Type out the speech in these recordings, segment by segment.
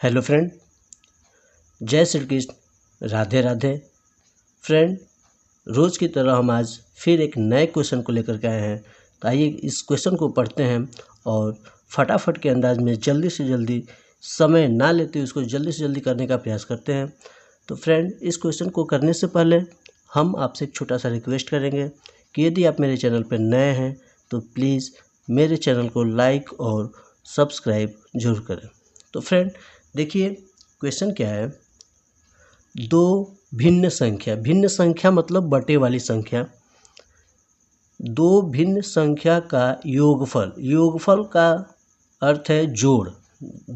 Hello friend, जय Shri Krishna, Radhe Radhe. Friend, रोज़ की तरह हम आज फिर एक नए क्वेश्चन को लेकर के आए हैं। तो आइए इस क्वेश्चन को पढ़ते हैं और फटाफट के अंदाज में जल्दी से जल्दी, समय ना लेते हुए उसको जल्दी से जल्दी करने का प्रयास करते हैं। तो फ्रेंड, इस क्वेश्चन को करने से पहले हम आपसे एक छोटा सा रिक्वेस्ट करेंगे कि यदि आप मेरे चैनल पर नए हैं तो प्लीज़ मेरे चैनल को लाइक और सब्सक्राइब जरूर करें। तो फ्रेंड देखिए, क्वेश्चन क्या है। दो भिन्न संख्या मतलब बटे वाली संख्या। दो भिन्न संख्या का योगफल का अर्थ है जोड़।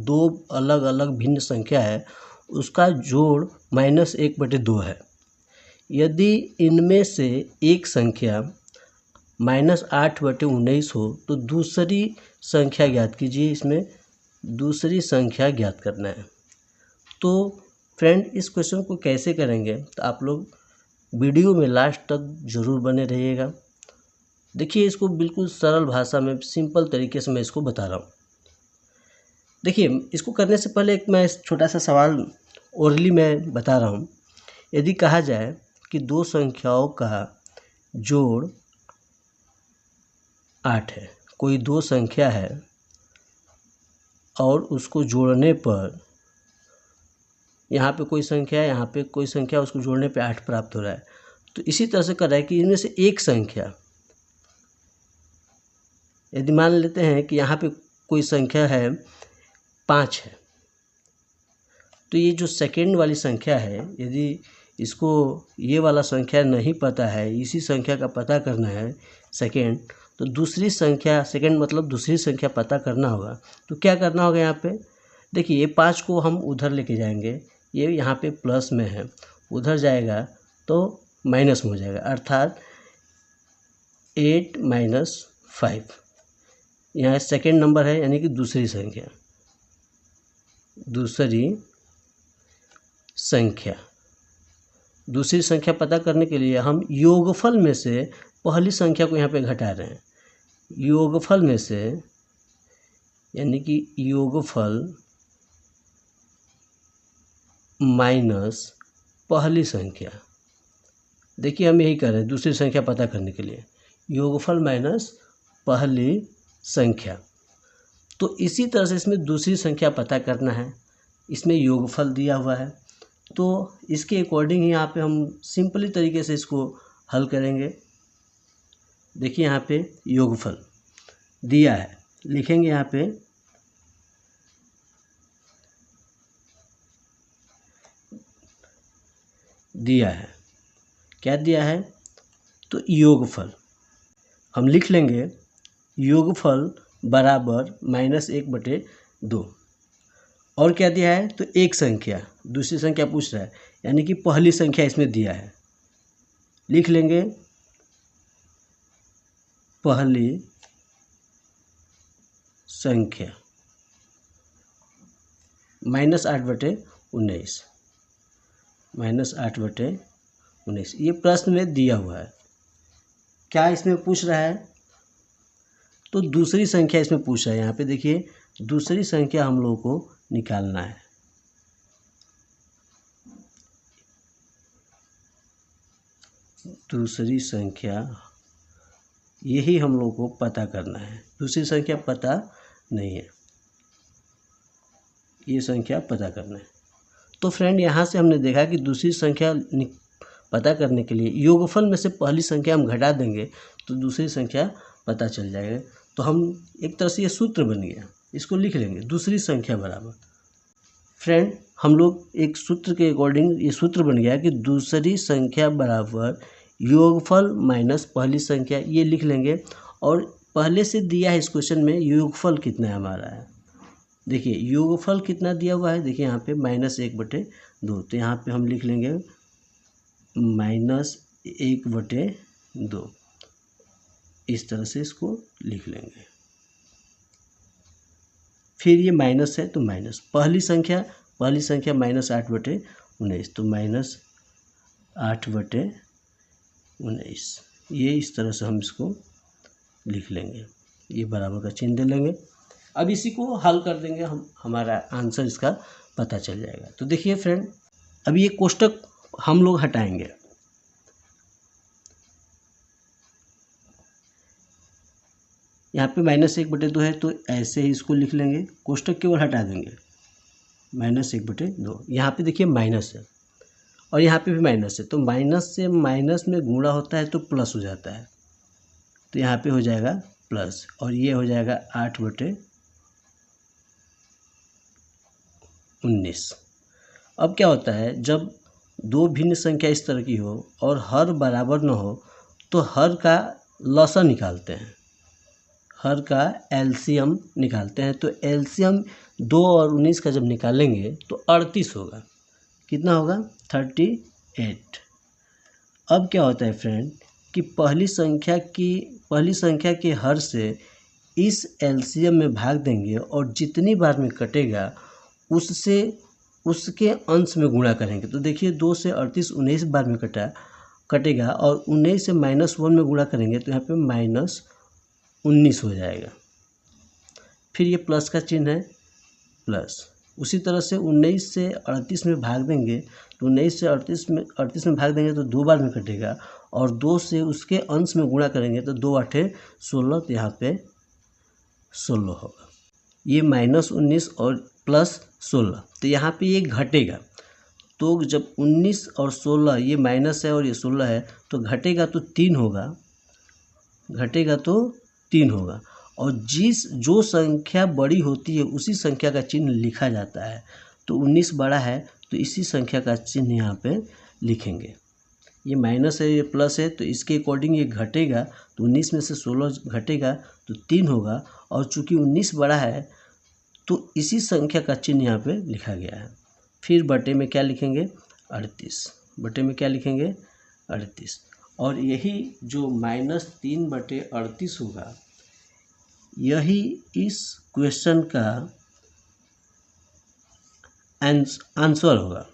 दो अलग अलग भिन्न संख्या है, उसका जोड़ -1/2 है। यदि इनमें से एक संख्या -8/19 हो तो दूसरी संख्या ज्ञात कीजिए। इसमें दूसरी संख्या ज्ञात करना है। तो फ्रेंड, इस क्वेश्चन को कैसे करेंगे तो आप लोग वीडियो में लास्ट तक ज़रूर बने रहिएगा। देखिए, इसको बिल्कुल सरल भाषा में सिंपल तरीके से मैं इसको बता रहा हूँ। देखिए, इसको करने से पहले एक मैं छोटा सा सवाल ओरली मैं बता रहा हूँ। यदि कहा जाए कि दो संख्याओं का जोड़ 8 है, कोई दो संख्या है और उसको जोड़ने पर यहाँ पे कोई संख्या है, यहाँ पे कोई संख्या, उसको जोड़ने पे 8 प्राप्त हो रहा है। तो इसी तरह से कर रहा है कि इनमें से एक संख्या, यदि मान लेते हैं कि यहाँ पे कोई संख्या है 5 है, तो ये जो सेकेंड वाली संख्या है, यदि इसको ये वाला संख्या नहीं पता है, इसी संख्या का पता करना है सेकेंड, तो दूसरी संख्या, सेकेंड मतलब दूसरी संख्या पता करना होगा। तो क्या करना होगा यहाँ पे, देखिए ये 5 को हम उधर लेके जाएंगे, ये यहाँ पे प्लस में है, उधर जाएगा तो माइनस में हो जाएगा, अर्थात 8 - 5। यहाँ सेकेंड नंबर है, यानी कि दूसरी संख्या पता करने के लिए हम योगफल में से पहली संख्या को यहाँ पे घटा रहे हैं। योगफल में से, यानी कि योगफल माइनस पहली संख्या। देखिए, हम यही कर रहे हैं दूसरी संख्या पता करने के लिए, योगफल माइनस पहली संख्या। तो इसी तरह से इसमें दूसरी संख्या पता करना है। इसमें योगफल दिया हुआ है, तो इसके अकॉर्डिंग ही यहाँ पे हम सिंपली तरीके से इसको हल करेंगे। देखिए, यहाँ पे योगफल दिया है, लिखेंगे यहाँ पे दिया है, क्या दिया है, तो योगफल हम लिख लेंगे, योगफल बराबर -1/2। और क्या दिया है, तो एक संख्या, दूसरी संख्या पूछ रहा है, यानी कि पहली संख्या इसमें दिया है, लिख लेंगे पहली संख्या -8/19। -8/19 ये प्रश्न में दिया हुआ है। क्या इसमें पूछ रहा है, तो दूसरी संख्या इसमें पूछ रहा है। यहाँ पे देखिए, दूसरी संख्या हम लोगों को निकालना है। दूसरी संख्या यही हम लोग को पता करना है। दूसरी संख्या पता नहीं है, ये संख्या पता करना है। तो फ्रेंड, यहाँ से हमने देखा कि दूसरी संख्या पता करने के लिए योगफल में से पहली संख्या हम घटा देंगे तो दूसरी संख्या पता चल जाएगा। तो हम एक तरह से ये सूत्र बन गया, इसको लिख लेंगे, दूसरी संख्या बराबर। फ्रेंड, हम लोग एक सूत्र के अकॉर्डिंग ये सूत्र बन गया कि दूसरी संख्या बराबर योगफल माइनस पहली संख्या, ये लिख लेंगे। और पहले से दिया है इस क्वेश्चन में योगफल कितना है हमारा है। देखिए, योगफल कितना दिया हुआ है, देखिए यहाँ पे -1/2, तो यहाँ पे हम लिख लेंगे -1/2, इस तरह से इसको लिख लेंगे। फिर ये माइनस है तो माइनस पहली संख्या -8/19, तो -8/19, ये इस तरह से हम इसको लिख लेंगे, ये बराबर का चिन्ह दे लेंगे। अब इसी को हल कर देंगे हम, हमारा आंसर इसका पता चल जाएगा। तो देखिए फ्रेंड, अभी ये कोष्टक हम लोग हटाएंगे। यहाँ पे -1/2 है तो ऐसे ही इसको लिख लेंगे, कोष्टक केवल हटा देंगे। -1/2, यहाँ पे देखिए माइनस है और यहाँ पे भी माइनस है, तो माइनस से माइनस में गुणा होता है तो प्लस हो जाता है, तो यहाँ पे हो जाएगा प्लस और ये हो जाएगा 8/19। अब क्या होता है, जब दो भिन्न संख्या इस तरह की हो और हर बराबर न हो तो हर का लसा निकालते हैं, हर का एलसीएम निकालते हैं। तो एलसीएम 2 और 19 का जब निकालेंगे तो 38 होगा। कितना होगा? 38। अब क्या होता है फ्रेंड कि पहली संख्या के हर से इस एलसीएम में भाग देंगे और जितनी बार में कटेगा उससे उसके अंश में गुणा करेंगे। तो देखिए 2 से 38 19 बार में कटेगा और 19 से -1 में गुणा करेंगे तो यहाँ पे -19 हो जाएगा। फिर ये प्लस का चिन्ह है, प्लस। उसी तरह से 19 से 38 में भाग देंगे तो 19 से 38 में भाग देंगे तो 2 बार में कटेगा और 2 से उसके अंश में गुणा करेंगे तो 2 8 16, तो यहाँ पे 16 होगा। ये -19 और +16, तो यहाँ पे ये घटेगा। तो जब 19 और 16, ये माइनस है और ये 16 है, तो घटेगा तो 3 होगा, और जो संख्या बड़ी होती है उसी संख्या का चिन्ह लिखा जाता है। तो 19 बड़ा है तो इसी संख्या का चिन्ह यहाँ पे लिखेंगे। ये माइनस है, ये प्लस है, तो इसके अकॉर्डिंग ये घटेगा, तो 19 में से 16 घटेगा तो 3 होगा, और चूँकि 19 बड़ा है तो इसी संख्या का चिन्ह यहाँ पे लिखा गया है। फिर बटे में क्या लिखेंगे? 38। और यही जो -3/38 होगा, यही इस क्वेश्चन का आंसर होगा।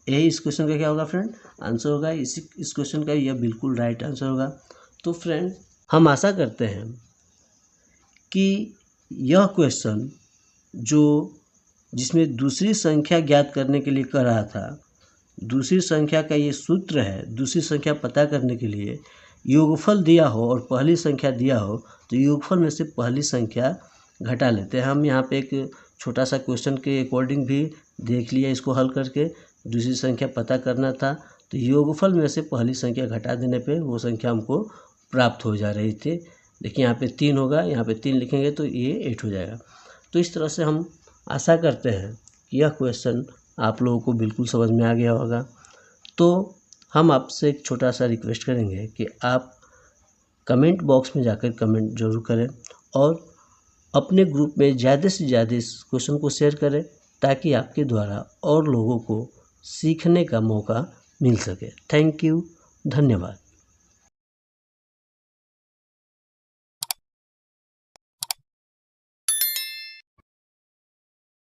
यही इस क्वेश्चन का क्या होगा फ्रेंड? आंसर होगा। इस क्वेश्चन का यह बिल्कुल राइट आंसर होगा। तो फ्रेंड, हम आशा करते हैं कि यह क्वेश्चन जिसमें दूसरी संख्या ज्ञात करने के लिए कर रहा था, दूसरी संख्या का ये सूत्र है, दूसरी संख्या पता करने के लिए योगफल दिया हो और पहली संख्या दिया हो तो योगफल में से पहली संख्या घटा लेते हैं। हम यहाँ पे एक छोटा सा क्वेश्चन के अकॉर्डिंग भी देख लिया, इसको हल करके दूसरी संख्या पता करना था, तो योगफल में से पहली संख्या घटा देने पे वो संख्या हमको प्राप्त हो जा रही थी। देखिए यहाँ पे 3 होगा, यहाँ पे 3 लिखेंगे तो ये 8 हो जाएगा। तो इस तरह से हम आशा करते हैं कि यह क्वेश्चन आप लोगों को बिल्कुल समझ में आ गया होगा। तो हम आपसे एक छोटा सा रिक्वेस्ट करेंगे कि आप कमेंट बॉक्स में जाकर कमेंट जरूर करें और अपने ग्रुप में ज़्यादा से ज़्यादा इस क्वेश्चन को शेयर करें, ताकि आपके द्वारा और लोगों को सीखने का मौका मिल सके। थैंक यू, धन्यवाद।